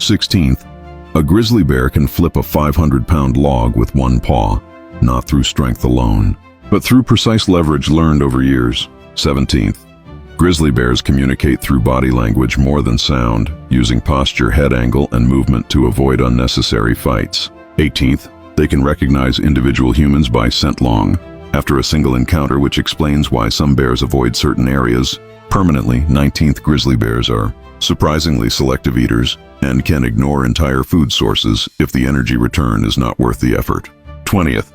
16th, a grizzly bear can flip a 500-pound log with one paw, not through strength alone, but through precise leverage learned over years. 17th, grizzly bears communicate through body language more than sound, using posture, head angle, and movement to avoid unnecessary fights. 18th, they can recognize individual humans by scent long, after a single encounter, which explains why some bears avoid certain areas permanently. 19th, grizzly bears are surprisingly selective eaters and can ignore entire food sources if the energy return is not worth the effort. 20th,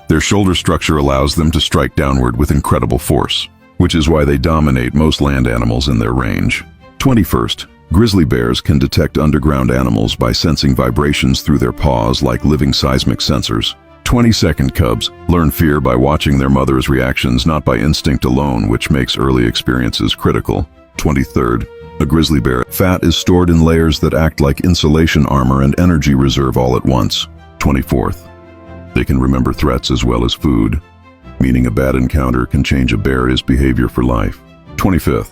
their shoulder structure allows them to strike downward with incredible force, which is why they dominate most land animals in their range. 21st, grizzly bears can detect underground animals by sensing vibrations through their paws like living seismic sensors. 22nd, cubs learn fear by watching their mother's reactions, not by instinct alone, which makes early experiences critical. 23rd, a grizzly bear fat is stored in layers that act like insulation armor and energy reserve all at once. 24th, they can remember threats as well as food, meaning a bad encounter can change a bear's behavior for life. 25th,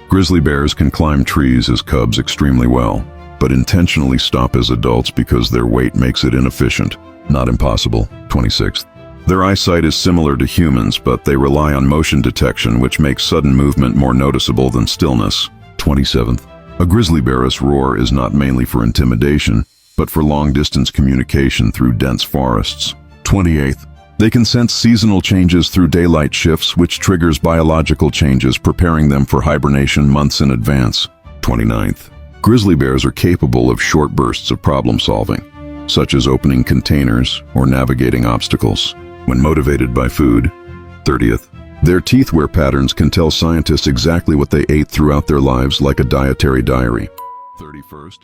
grizzly bears can climb trees as cubs extremely well, but intentionally stop as adults because their weight makes it inefficient, not impossible. 26th, their eyesight is similar to humans, but they rely on motion detection, which makes sudden movement more noticeable than stillness. 27th, a grizzly bear's roar is not mainly for intimidation, but for long-distance communication through dense forests. 28th, they can sense seasonal changes through daylight shifts, which triggers biological changes, preparing them for hibernation months in advance. 29th, grizzly bears are capable of short bursts of problem solving, such as opening containers or navigating obstacles, when motivated by food. 30th, their teeth wear patterns can tell scientists exactly what they ate throughout their lives, like a dietary diary. 31st,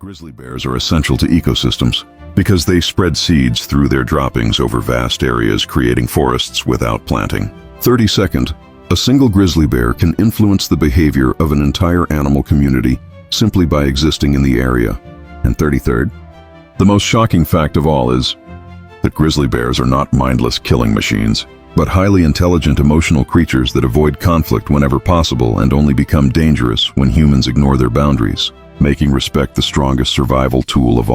grizzly bears are essential to ecosystems because they spread seeds through their droppings over vast areas, creating forests without planting. 32nd, a single grizzly bear can influence the behavior of an entire animal community simply by existing in the area. And 33rd, the most shocking fact of all is that grizzly bears are not mindless killing machines, but highly intelligent emotional creatures that avoid conflict whenever possible and only become dangerous when humans ignore their boundaries, making respect the strongest survival tool of all.